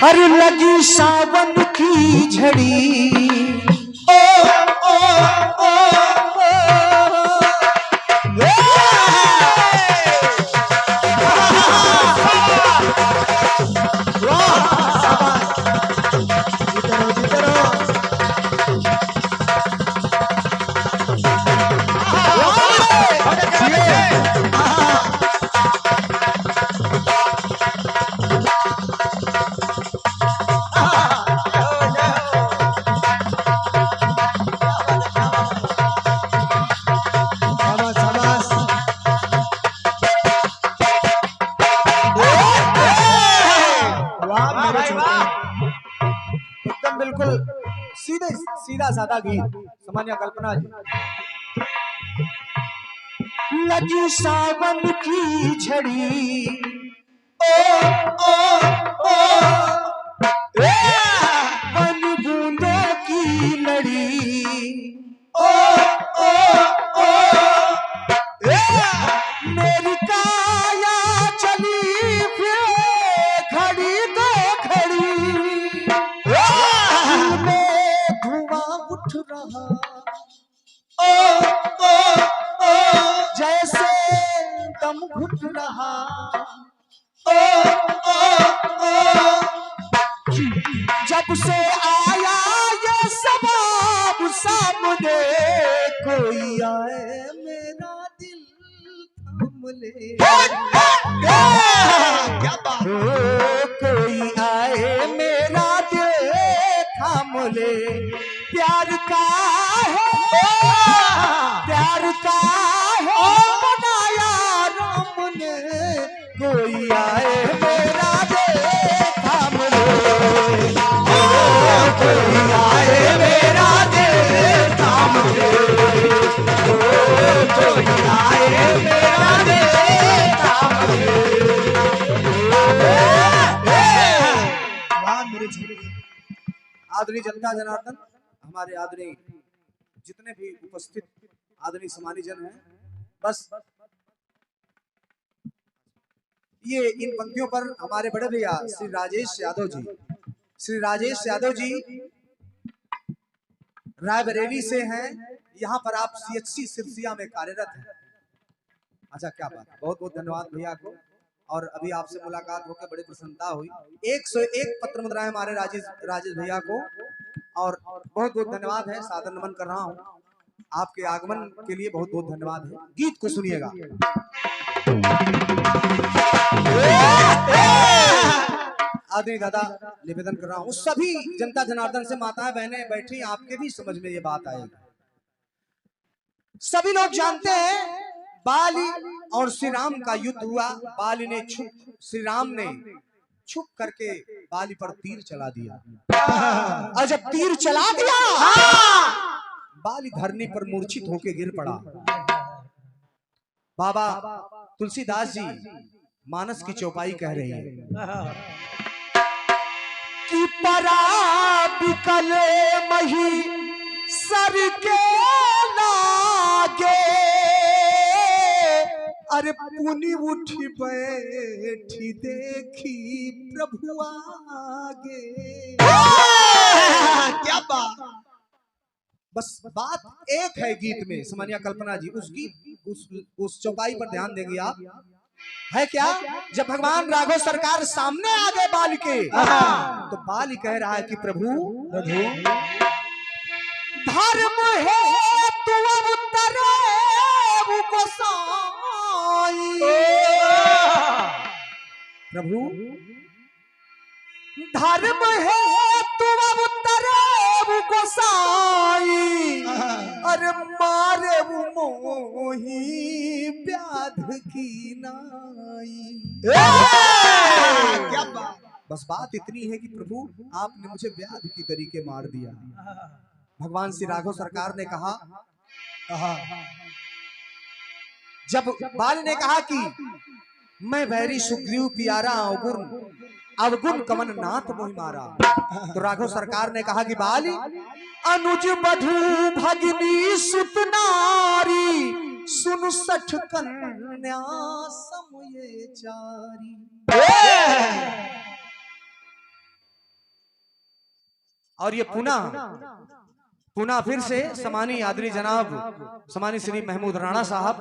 हर लगी सावन की झड़ी। ओ ओ ओ एकदम बिल्कुल सीधे सीधा साधा गीत। सामान्य कल्पना जी। लगी सावन की झड़ी। ओ ओ ओ बन बूंदों की लड़ी। ओ ओ ओ मेरी काया चली फिर घड़ी दो घड़ी। दिल में धुआं उठ रहा। ओ ओ ओ जैसे दम घुट रहा। ओ ओ ओ जब से आया ये सबब सामने, कोई आए मेरा दिल थाम ले। क्या बात। कोई आए मेरा दिल थाम ले। प्यार का है, प्यार का है बनाया राम ने। कोई आए मेरा दिल थाम ले। कोई आए मेरा दिल थाम ले। कोई आए मेरा दिल थाम ले। आदरणीय जनता जनार्दन, हमारे आदरणीय जितने भी उपस्थित आदरणीय सम्मानी जन हैं, बस ये इन पंक्तियों पर हमारे बड़े भैया श्री राजेश यादव जी, श्री राजेश यादव जी रायबरेली से हैं। यहाँ पर आप CHC सिरसिया में कार्यरत हैं। अच्छा, क्या बात। बहुत बहुत धन्यवाद भैया को। और अभी आपसे मुलाकात होकर बड़ी प्रसन्नता हुई। 101 पत्र मुद्राएं हमारे राजेश भैया को। और बहुत बहुत धन्यवाद है, सादर नमन कर रहा हूँ। आपके आगमन के लिए बहुत बहुत धन्यवाद है। गीत को सुनिएगा। आदरणीय दादा, निवेदन कर रहा हूँ सभी जनता जनार्दन से, माताएं बहनें बैठी, आपके भी समझ में ये बात आएगी। सभी लोग जानते हैं बाली और श्री राम का युद्ध हुआ। बाली ने श्री राम ने छुप करके बाली पर तीर चला दिया। और जब तीर चला दिया, बाली धरनी पर मूर्छित होकर गिर पड़ा। बाबा तुलसीदास जी मानस की चौपाई कह रही है कि परा बिकले मही सर के लागे। अरे पुनि उठी बैठी देखी प्रभु आगे। क्या बात। बस बात एक है गीत में, सामान्य कल्पना जी, उस गीत उस चौपाई पर ध्यान देंगे आप। है क्या, जब भगवान राघव सरकार सामने आ गए बाल के, तो बाल कह रहा है कि प्रभु धर्म है तू उतरे गोसाई। प्रभु धर्म है तू उतरे गोसाई। अरे मारे मोही व्याध की नाई। क्या बात। बस बात इतनी है कि प्रभु आपने मुझे व्याध की तरीके मार दिया। भगवान श्री राघव सरकार ने कहा, जब बाल ने कहा कि मैं वैरी सुग्रीव प्यारा अवगुण कमन नाथ मोहि मारा, तो राघव सरकार ने कहा कि बाली अनुज बधू भगिनी सुत नारी सुन सठ कन्या समय चारी। और ये पुनः फिर से सम्मानीय आदरणीय जनाब सम्मानीय श्री महमूद राणा साहब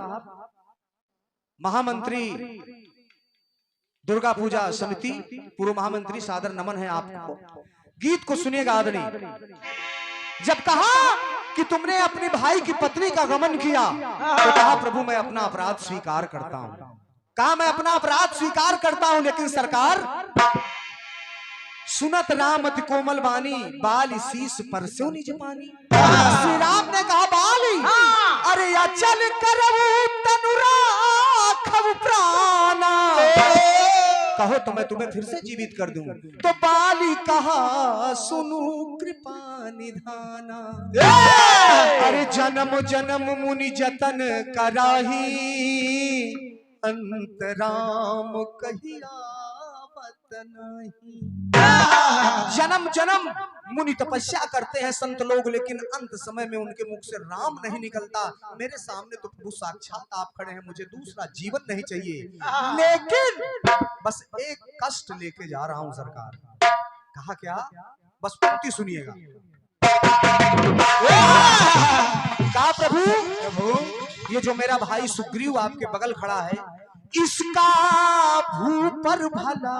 महामंत्री दुर्गा पूजा समिति पूर्व महामंत्री, सादर नमन है आपको। गीत को सुनिएगा आदरणीय। जब कहा कि तुमने अपने भाई की पत्नी का गमन किया तो कहा प्रभु मैं अपना अपराध स्वीकार करता हूं। कहा मैं अपना अपराध स्वीकार करता हूं, लेकिन सरकार सुनत राम अति कोमल बानी बाल शीस पर स्यो निज पानी। श्री राम ने कहा बाली अरे या चल करऊ तनु राखव प्राणा, कहो तो मैं तुम्हें फिर से जीवित कर दूं। तो बाली कहा सुनु कृपा निधाना, अरे जन्म जन्म मुनि जतन कराही अंतराम कहिया नहीं। जन्म जन्म मुनि तपस्या करते हैं संत लोग, लेकिन अंत समय में उनके मुख से राम नहीं निकलता। मेरे सामने तो प्रभु साक्षात आप खड़े हैं, मुझे दूसरा जीवन नहीं चाहिए, लेकिन बस एक कष्ट लेके जा रहा हूं सरकार। कहा क्या? बस पंक्ति सुनिएगा। कहा प्रभु ये जो मेरा भाई सुग्रीव आपके बगल खड़ा है, इसका भू पर भला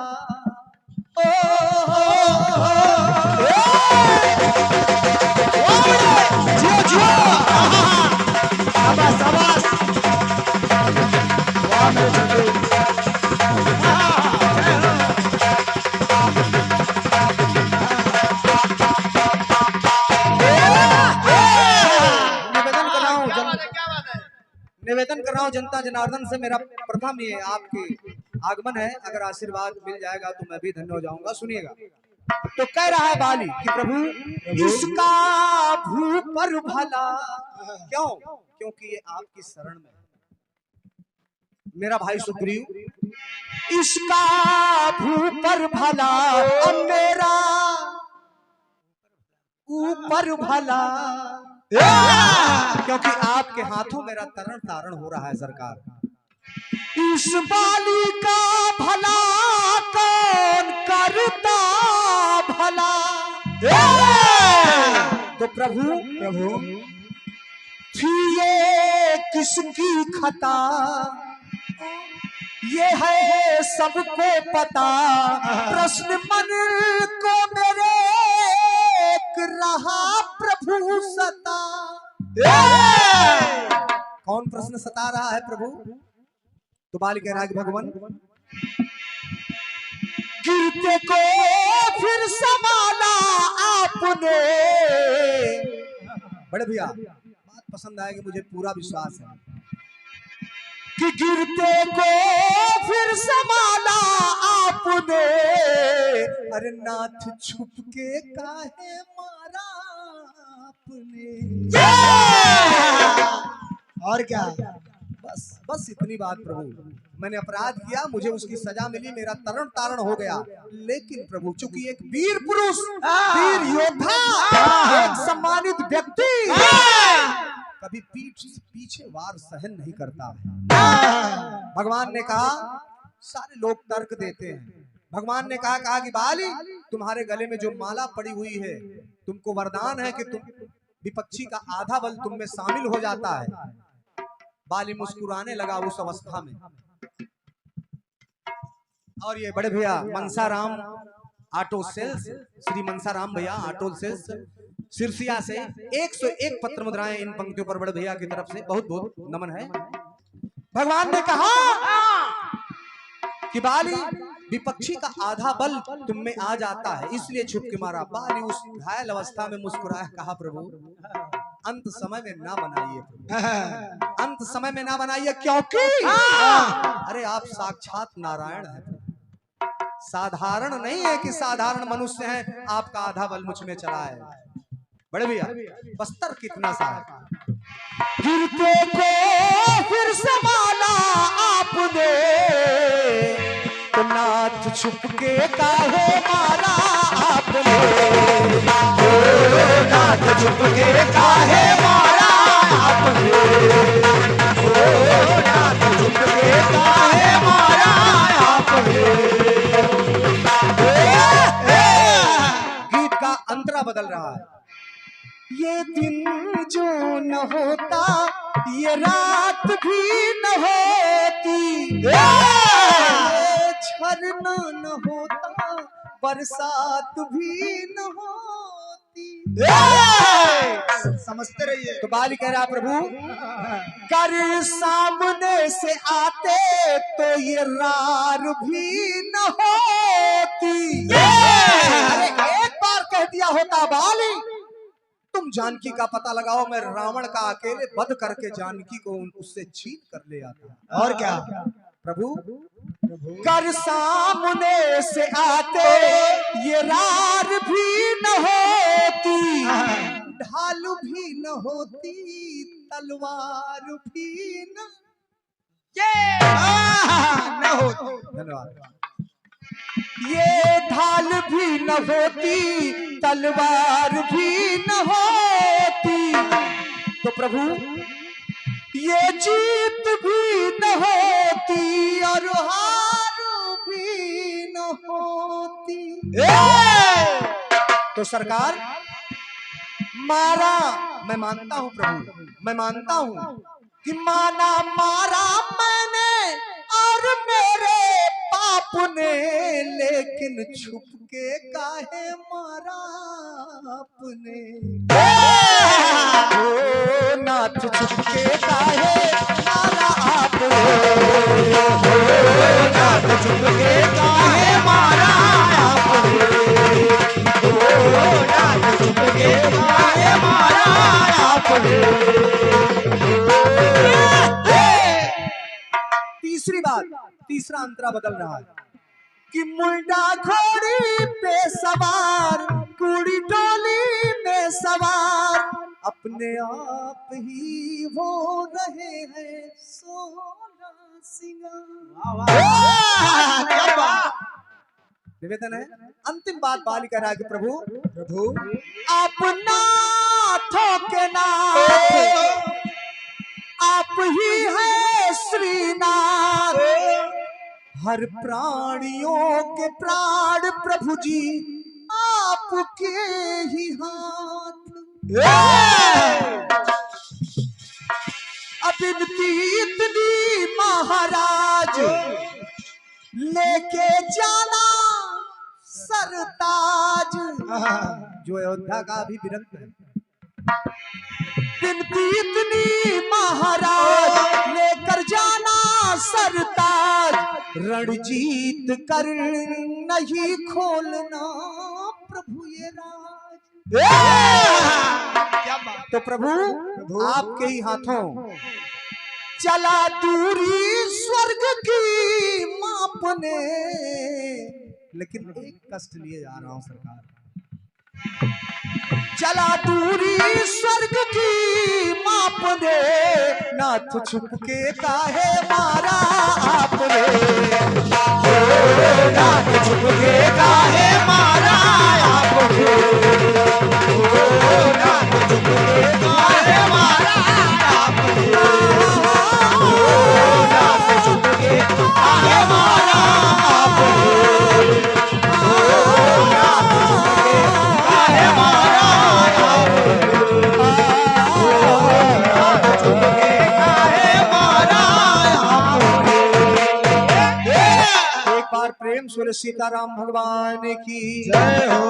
निवेदन कर रहा हूं जनता जनार्दन से, मेरा प्रथम ये आपके आगमन है, अगर आशीर्वाद मिल जाएगा तो मैं भी धन्य हो जाऊंगा। सुनिएगा। तो कह रहा है बाली कि प्रभु इसका भू पर भला, क्यों? क्योंकि ये आपकी शरण में मेरा भाई सुग्रीव, इसका भू पर भला अब मेरा ऊपर भला, क्योंकि आपके हाथों मेरा तरण तारण हो रहा है सरकार। इस बाली का भला कौन करता भला? तो प्रभु थी ये किसकी खता, ये है सबको पता। प्रश्न मन को मेरे रहा प्रभु सता। कौन प्रश्न सता रहा है प्रभु? तो बाली कह रहा है कि भगवान गिरते को फिर संभाला आपने। बड़े भैया बात पसंद आएगी, मुझे पूरा विश्वास है कि गिरते को फिर संभाला आपने। अरे नाथ छुप के काहे मारा आपने। और क्या? बस इतनी बात प्रभु। मैंने अपराध किया, मुझे उसकी सजा मिली, मेरा तरण तारण हो गया, लेकिन प्रभु चूंकि एक वीर पुरुष, वीर योद्धा, एक सम्मानित व्यक्ति कभी पीछे वार सहन नहीं करता। भगवान ने कहा, सारे लोग तर्क देते हैं, भगवान ने कहा कि बाली तुम्हारे गले में जो माला पड़ी हुई है, तुमको वरदान है कि तुम विपक्षी का आधा बल तुम में शामिल हो जाता है। बाली मुस्कुराने लगा उस अवस्था में। और ये बड़े भैया मनसाराम ऑटो सेल्स, श्री मनसाराम भैया ऑटो सेल्स सिरसिया से 101 पत्र मुद्राएं इन पंक्तियों पर बड़े भैया की तरफ से बहुत बहुत नमन है। भगवान ने कहा कि बाली विपक्षी का आधा बल तुम में आ जाता है, इसलिए छुप के मारा। बाली उस घायल अवस्था में मुस्कुराया, कहा प्रभु अंत समय में ना बनाइए, अंत समय में ना बनाइए, क्योंकि अरे आप साक्षात नारायण हैं, साधारण नहीं है कि साधारण मनुष्य हैं, आपका आधा बल मुझ में चला है। बड़े भैया बस्तर कितना सा है। गिरते को फिर संभाला आपने, तो नाथ छुप के काहे मारा आपने। नाथ छुप के काहे मारा आपने। नाथ छुप के काहे मारा आपने। गीत का अंतरा बदल रहा ये दिन जो न होता ये रात भी न होती, ये झरना न होता बरसात भी न होती। समझते रहिए। तो बाली कह रहा प्रभु कर सामने से आते तो ये रार भी न होती। अरे एक बार कह दिया होता बाली तुम जानकी का पता लगाओ, मैं रावण का अकेले वध करके जानकी को उससे छीन कर ले आता। और क्या प्रभु कर सामने से आते ये रार भी न होती, ढाल भी न होती, तलवार भी न होती। धन्यवाद। ये ढाल भी न होती, तलवार भी न होती, तो प्रभु ये जीत भी न होती और हार भी न होती। तो सरकार मारा, मैं मानता हूं प्रभु, मैं मानता हूं कि माना मारा मैंने और मेरे पाप ने, लेकिन छुप के काहे मारा आपने। ओ नाथ छुप के काहे मारा आपने, ओ नाथ छुप के काहे मारा आपने, ओ नाथ छुप के काहे मारा आपने। तीसरी बात, तीसरा अंतरा बदल रहा है कि मुंडा घोड़ी पे सवार, कुड़ी डोली में सवार, अपने आप ही हो रहे हैं 16 सिंगार। निवेदन है, अंतिम बात बाली कह रहा है कि प्रभु आप नाथों के नाथ, आप ही है श्रीनाथ, हर प्राणियों के प्राण प्रभु जी आपके ही हाथ। अब इतनी महाराज लेके जाना सरताज, जो अयोध्या का भी विरक्त है। इतनी महाराज लेकर जाना सरताज, रणजीत कर नहीं खोलना प्रभु ये राज। तो प्रभु आपके ही हाथों चला दूरी स्वर्ग की मापने, लेकिन एक कष्ट लिए जा रहा हूं सरकार, चला दूरी स्वर्ग की मापने, नाथ छुप के काहे मारा आपने, नाथ छुप के काहे मारा आपने, नाथ छुप के काहे मारा आपने, नाथ छुप के काहे मारा आपने, नाथ छुप के काहे मारा। एक बार प्रेम सुर सीताराम भगवान की जय हो।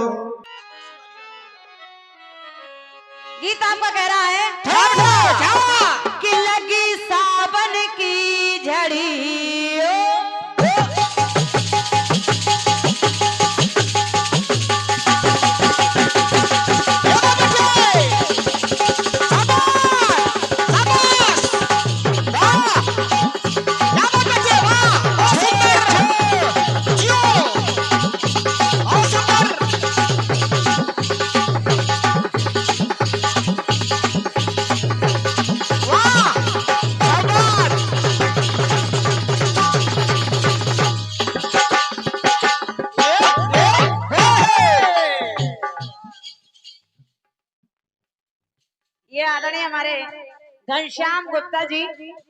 गीत आपका कह रहा है कि लगी सावन की झड़ी, ये आदरणीय हमारे घनश्याम गुप्ता जी,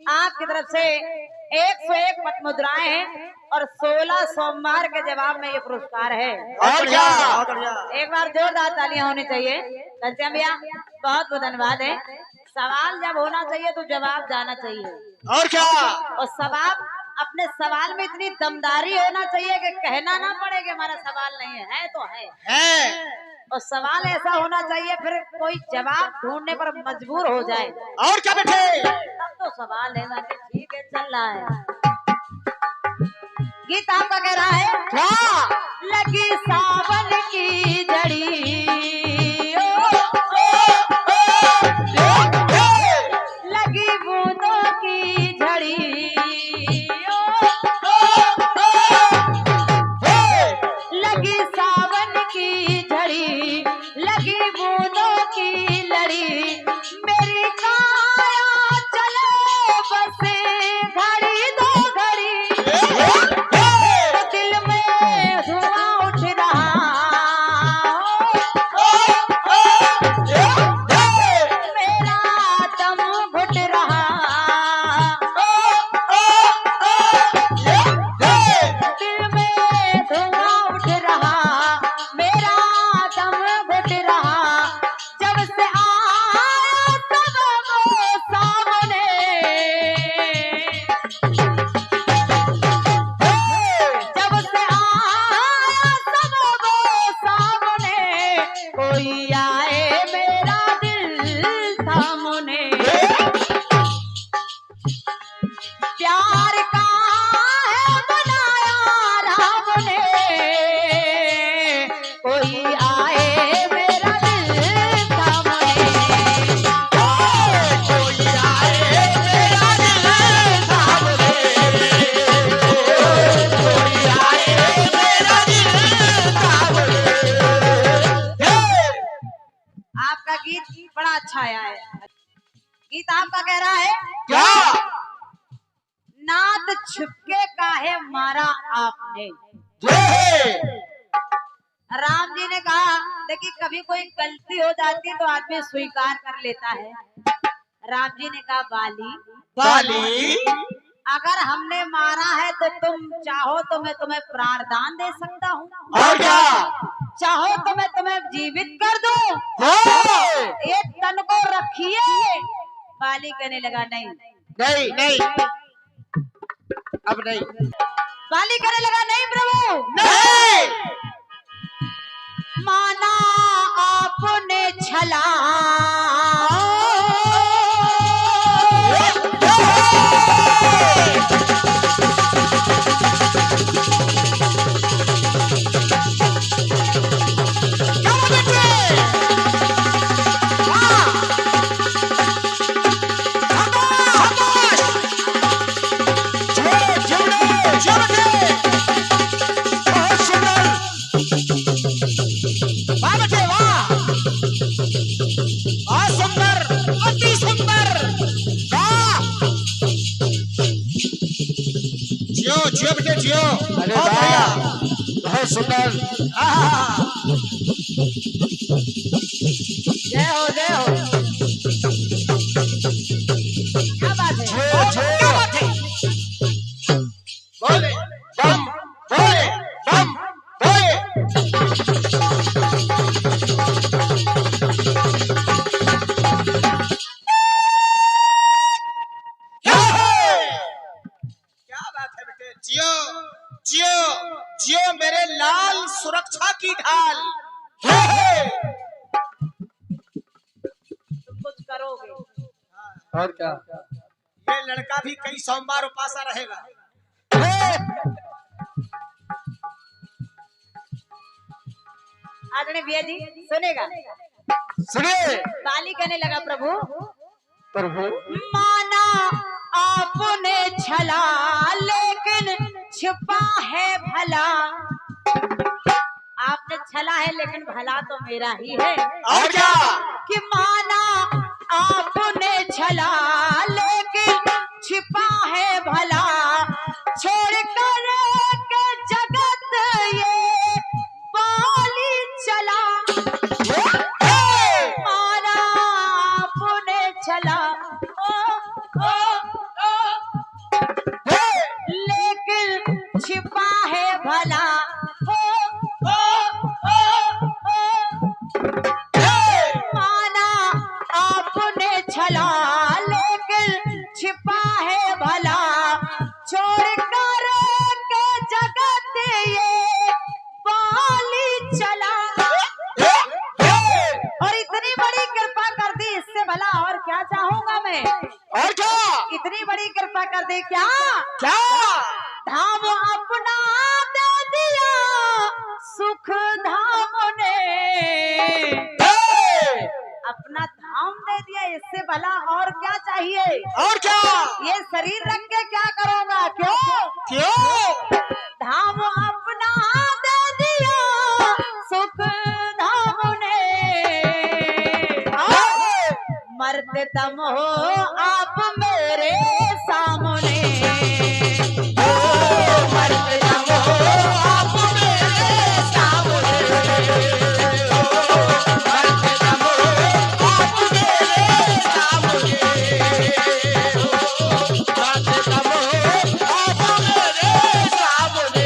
आपकी तरफ से 101 पट मुद्राएं हैं और 16 सोमवार के जवाब में ये पुरस्कार है। और क्या? एक बार जोरदार तालियां होनी चाहिए। घनश्याम भैया बहुत बहुत धन्यवाद है। सवाल जब होना चाहिए तो जवाब जाना चाहिए। और क्या? और सवाल अपने सवाल में इतनी दमदारी होना चाहिए कि कहना ना पड़े कि हमारा सवाल नहीं है तो है। और सवाल ऐसा होना चाहिए फिर कोई जवाब ढूंढने पर मजबूर हो जाए। और क्या बेटे? तब तो सवाल है ना कि ठीक है चल रहा है। गीत आपका कह रहा है क्या? लगी सावन की जड़ी, लगी बूंदों की झड़ी, लगी सावन की झड़ी, लगी बूंदों की लड़ी, मेरी काया चले बस घड़ी दो घड़ी, दिल में धुआं उठ रहा, मेरा दम घुट रहा, दिल में धुआं उठ रहा, मेरा दम घुट रहा, जब से आया तब वो सामने, जब से आया तब वो सामने, कोई आए मेरा दिल थामने, प्यार का है बनाया राम ने, कोई आए मेरा दिल थामने, कोई आए मेरा दिल थामने, कोई आए मेरा दिल थामने। आपका गीत बड़ा अच्छा आया है। गीत आपका कह रहा है क्या? नात छुपके काहे मारा आपने। राम जी ने कहा देखिए कभी कोई गलती हो जाती है तो आदमी स्वीकार कर लेता है। राम जी ने कहा बाली बाली? अगर हमने मारा है तो तुम चाहो तो मैं तुम्हें प्राणदान दे सकता हूँ, और क्या? चाहो तो मैं तुम्हें जीवित कर दूं, एक तन को रखिए। बाली कहने लगा नहीं नहीं नहीं, अब नहीं। बाली कहने लगा नहीं प्रभु नहीं। माना आपने छला, जियो बेटे जियो। अरे बहुत सुंदर। जय हो जय हो। क्या बात है? क्या बात है? बोले बम, बोले बम, बोले। क्या बात है बेटे? जियो जियो जियो मेरे लाल सुरक्षा की ढाल। तुम कुछ करोगे। और क्या? ये लड़का भी कई सोमवार उपासा रहेगा। आदरणीय भैया जी सुनेगा। सुनिए। बाली कहने लगा प्रभु प्रभु माना आपने छला लेकिन छिपा है भला। आपने छला है लेकिन भला तो मेरा ही है। और क्या? कि माना आपने छला लेकिन छिपा है भला, छोड़ कर के जगत ये बाली चला। माना आपने छला ओ इससे भला और क्या चाहिए? और क्या? ये शरीर रख के क्या करूँगा? क्यों धाम अपना दे दिया सुख धाम ने, मरते दम हो आप मेरे सामने, मरते दम हो आप मेरे सामने, मरते दम हो आप मेरे सामने, मरते दम हो आप मेरे सामने।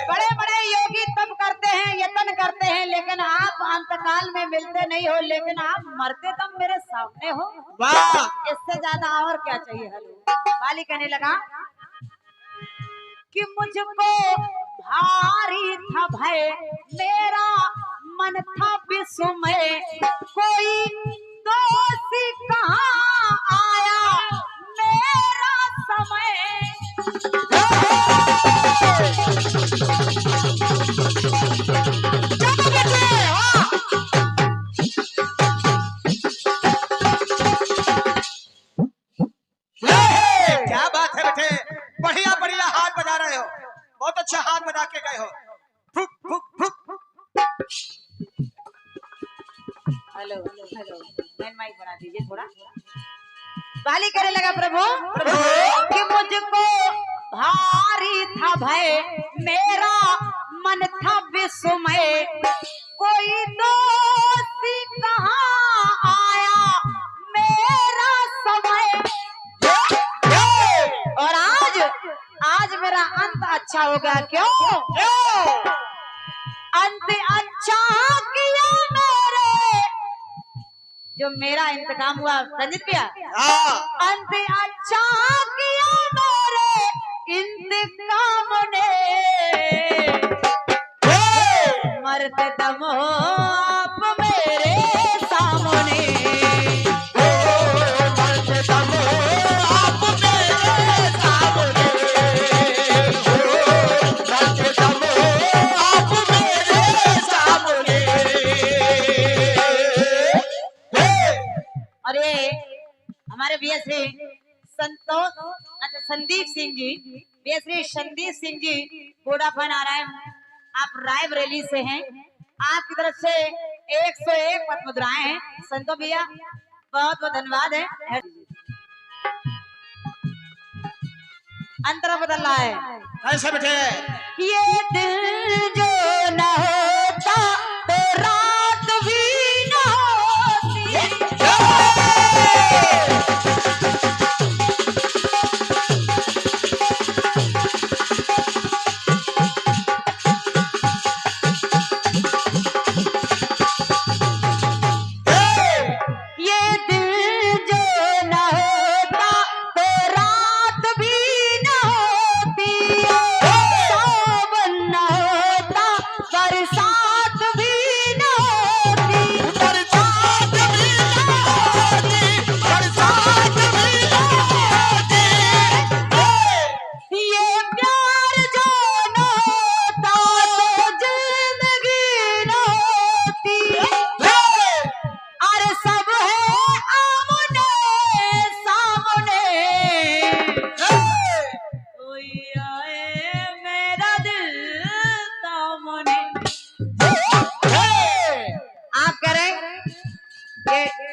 बड़े बड़े योगी तब करते हैं, यत्न करते हैं, लेकिन आप अंतकाल में मिलते नहीं हो, लेकिन आप मरते दम मेरे सामने हो। वाह! इससे ज्यादा और क्या चाहिए? बाली कहने लगा कि मुझको भारी था भय, मेरा मन था विस्मय, कोई दोषी कहाँ आया मेरा समय। क्या बात है बेटे, बढ़िया बढ़िया हाथ बजा रहे हो, बहुत अच्छा हाथ बजा के गए हो। फुक फुक फुक। हेलो हेलो, मैन माइक बना दीजिए थोड़ा। बाली करे लगा प्रभु कि मुझको भारी था भय, मेरा मन था विस्मय, कोई दोषी कहाँ आया मेरा समय। और आज मेरा अंत अच्छा हो गया। क्यों? अंत अच्छा किया मेरे, जो मेरा इंतकाम हुआ रंजित भैया, अंत अच्छा किया मेरे इंतकाम ने, मरते दम हो आप मेरे सामने, मरते दम हो आप मेरे सामने, मरते दम हो आप मेरे सामने। अरे हमारे BSc Sandeep Singh ji, BSc Sandeep Singh G Vodafone आ रहा है, आप रायबरेली से हैं, आपकी तरफ से 101 पद मुद्राएं हैं। संतो भैया बहुत बहुत धन्यवाद है। अंतरा बदल रहा है कैसे बेटे? ये दिल जो न होता तो रात भी न होती।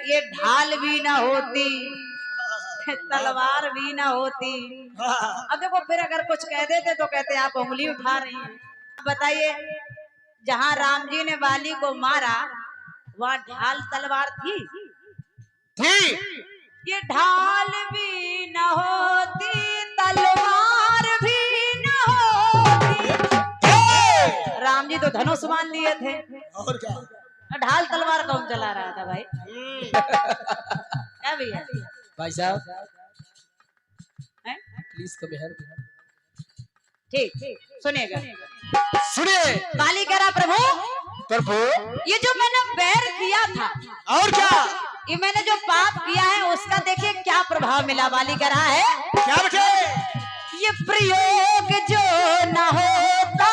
ये ढाल भी ना होती, तलवार भी ना होती। अब देखो फिर अगर कुछ कह देते तो कहते आप उंगली उठा रही हैं। बताइए, जहाँ राम जी ने बाली को मारा वहाँ ढाल तलवार थी? ये ढाल भी न होती, तलवार भी न होती। राम जी तो धनुष मान लिए थे, और क्या? ढाल तलवार कौन चला रहा था भाई? क्या भैया? भाई साहब प्लीज कम हियर। ठीक सुनेगा, सुनिए। बाली कह रहा प्रभु प्रभु, ये जो मैंने बैर किया था, और क्या? ये मैंने जो पाप किया है उसका देखिए क्या प्रभाव मिला। बाली कह रहा है क्या बेटे? ये प्रयोग जो न होता,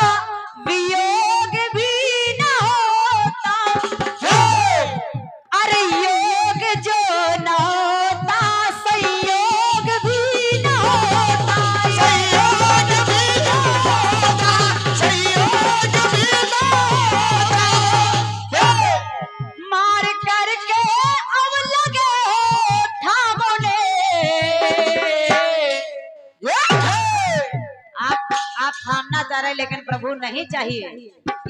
वियोग भी न होता। आप थामना चाह रहे लेकिन प्रभु नहीं चाहिए,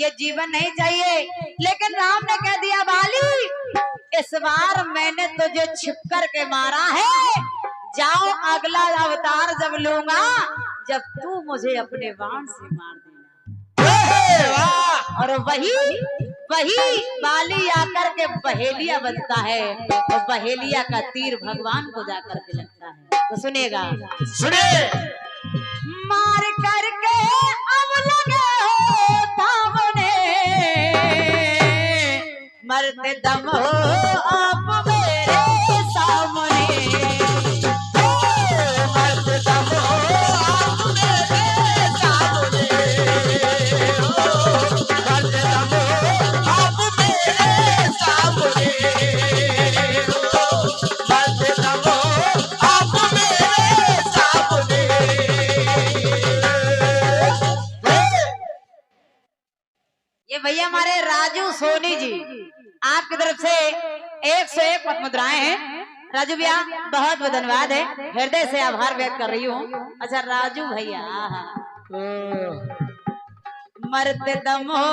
ये जीवन नहीं चाहिए। लेकिन राम ने कह दिया बाली इस बार मैंने तुझे छिप कर के मारा है, जाओ अगला अवतार जब लूंगा जब तू मुझे अपने बाण से मार देना। और वही बाली आकर के बहेलिया बनता है और बहेलिया का तीर भगवान को जाकर के लगता है। तो सुनेगा, सुने मार करके अब लगे हो सामने, मरते दम हो आप मेरे सामने, मरते दम हो आप मेरे सामने, मरते दम हो आप मेरे सामने, मरते दम हो आप मेरे सामने। ये भैया हमारे राजू सोनी जी आपकी तरफ से 101 पद मुद्राएं हैं। राजू भैया बहुत बहुत धन्यवाद है, हृदय से आभार व्यक्त कर रही हूँ। अच्छा राजू भैया, मरते दम हो